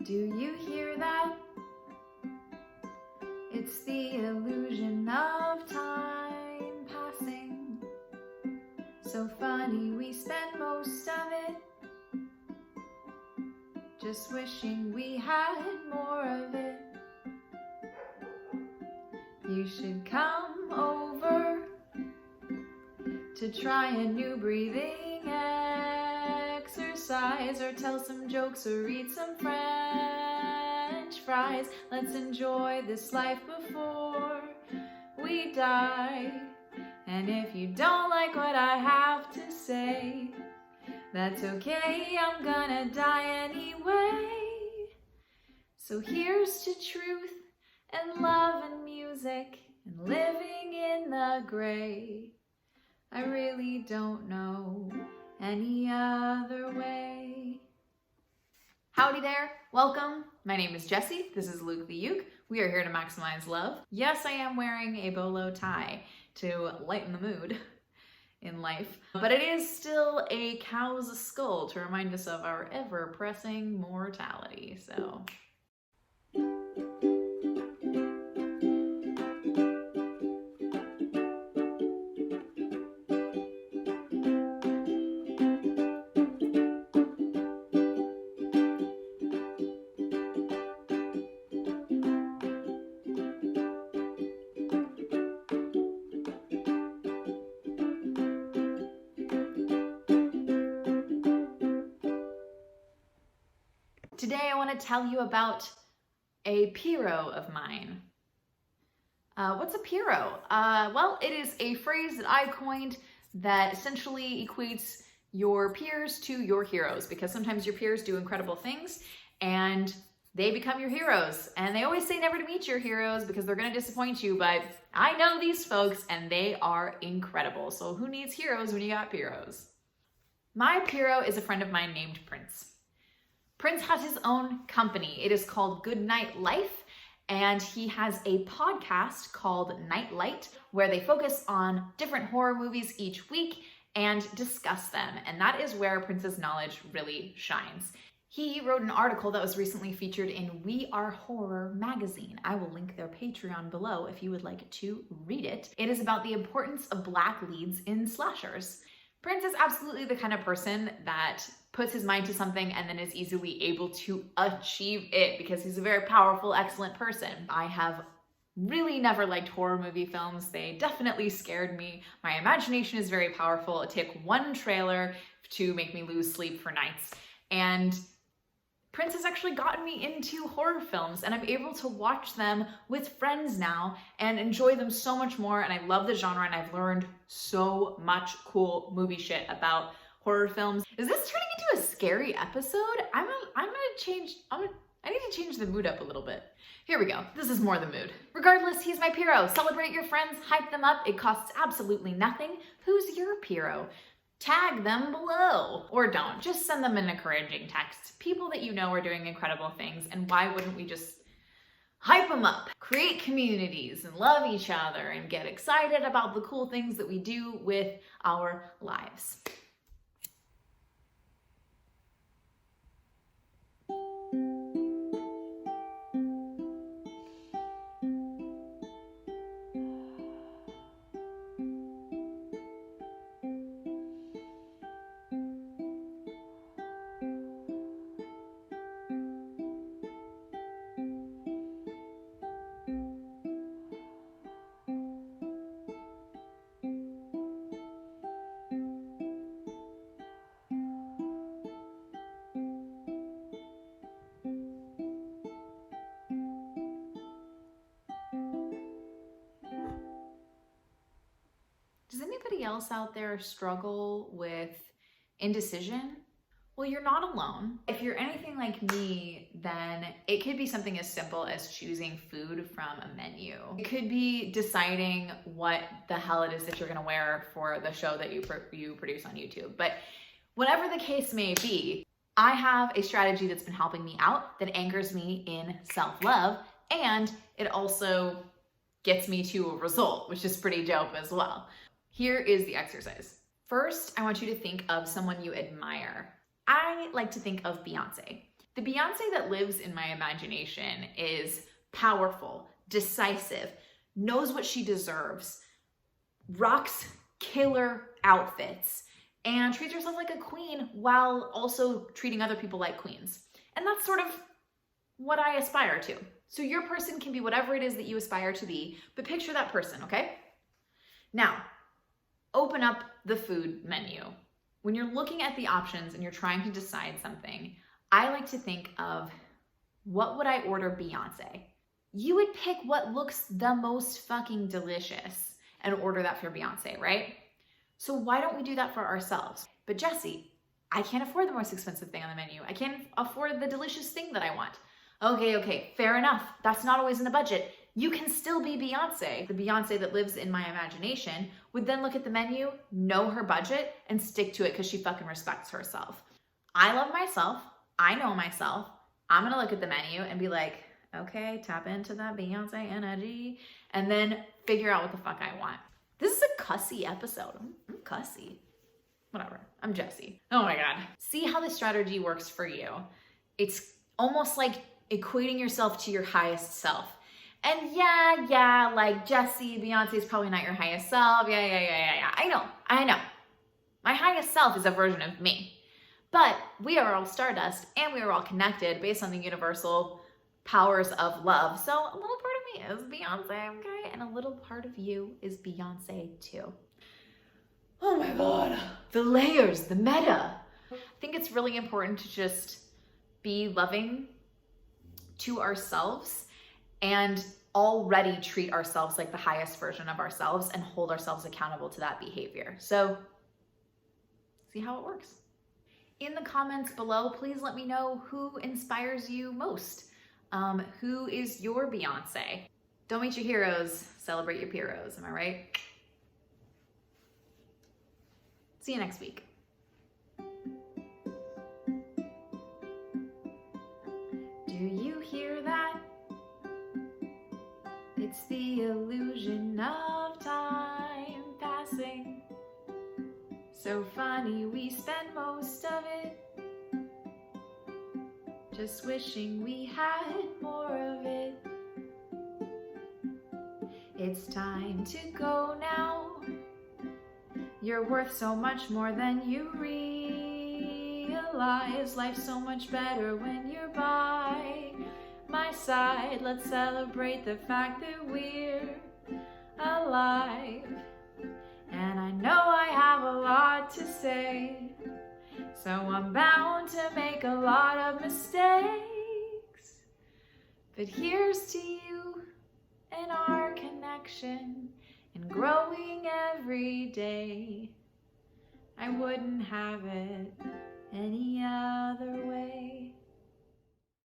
Do you hear that? It's the illusion of time passing. So funny we spend most of it just wishing we had more of it. You should come over to try a new breathing exercise, or tell some jokes or eat some French fries. Let's enjoy this life before we die. And if you don't like what I have to say, that's okay, I'm gonna die anyway. So here's to truth and love and music and living in the gray. I really don't know any other way. Howdy there, welcome. My name is Jessie, this is Luke the Uke. We are here to maximize love. Yes, I am wearing a bolo tie to lighten the mood in life, but it is still a cow's skull to remind us of our ever-pressing mortality, so. Today I want to tell you about a Peero of mine. What's a Peero? Well, it is a phrase that I coined that essentially equates your peers to your heroes, because sometimes your peers do incredible things and they become your heroes. And they always say never to meet your heroes because they're going to disappoint you, but I know these folks and they are incredible. So who needs heroes when you got Peeros? My Peero is a friend of mine named Prince. Prince has his own company. It is called Good Night Life, and he has a podcast called Nightlight where they focus on different horror movies each week and discuss them, and that is where Prince's knowledge really shines. He wrote an article that was recently featured in We Are Horror magazine. I will link their Patreon below if you would like to read it. It is about the importance of Black leads in slashers. Prince is absolutely the kind of person that puts his mind to something and then is easily able to achieve it because he's a very powerful, excellent person. I have really never liked horror movie films. They definitely scared me. My imagination is very powerful. It took one trailer to make me lose sleep for nights. And Prince has actually gotten me into horror films, and I'm able to watch them with friends now and enjoy them so much more. And I love the genre, and I've learned so much cool movie shit about horror films. Is this turning into a scary episode? I need to change the mood up a little bit. Here we go. This is more the mood. Regardless, he's my Peero. Celebrate your friends, hype them up. It costs absolutely nothing. Who's your Peero? Tag them below. Or don't. Just send them an encouraging text. People that you know are doing incredible things, and why wouldn't we just hype them up, create communities, and love each other, and get excited about the cool things that we do with our lives. Does anybody else out there struggle with indecision? Well, you're not alone. If you're anything like me, then it could be something as simple as choosing food from a menu. It could be deciding what the hell it is that you're gonna wear for the show that you produce on YouTube. But whatever the case may be, I have a strategy that's been helping me out that anchors me in self-love, and it also gets me to a result, which is pretty dope as well. Here is the exercise. First, I want you to think of someone you admire. I like to think of Beyonce. The Beyonce that lives in my imagination is powerful, decisive, knows what she deserves, rocks killer outfits, and treats herself like a queen while also treating other people like queens. And that's sort of what I aspire to. So your person can be whatever it is that you aspire to be, but picture that person, okay? Now, open up the food menu. When you're looking at the options and you're trying to decide something, I like to think of, what would I order Beyonce? You would pick what looks the most fucking delicious and order that for Beyonce, right? So why don't we do that for ourselves? But Jessie, I can't afford the most expensive thing on the menu. I can't afford the delicious thing that I want. Okay, fair enough. That's not always in the budget. You can still be Beyonce. The Beyonce that lives in my imagination would then look at the menu, know her budget, and stick to it because she fucking respects herself. I love myself. I know myself. I'm gonna look at the menu and be like, okay, tap into that Beyonce energy, and then figure out what the fuck I want. This is a cussy episode. I'm cussy. Whatever. I'm Jessie. Oh my God. See how the strategy works for you. It's almost like equating yourself to your highest self. And yeah, like Jessie, Beyonce is probably not your highest self. Yeah. I know. My highest self is a version of me. But we are all stardust and we are all connected based on the universal powers of love. So a little part of me is Beyonce, okay? And a little part of you is Beyonce too. Oh my God. The layers, the meta. I think it's really important to just be loving to ourselves and already treat ourselves like the highest version of ourselves and hold ourselves accountable to that behavior. So see how it works. In the comments below, please let me know who inspires you most. Who is your Beyonce? Don't meet your heroes, celebrate your Peeroes, am I right? See you next week. Do you hear that? It's the illusion of time passing. So funny, we spend most of it just wishing we had more of it. It's time to go now. You're worth so much more than you realize. Life's so much better when you're by my side. Let's celebrate the fact that we're alive. And I know I have a lot to say, so I'm bound to make a lot of mistakes. But here's to you and our connection and growing every day. I wouldn't have it any other way.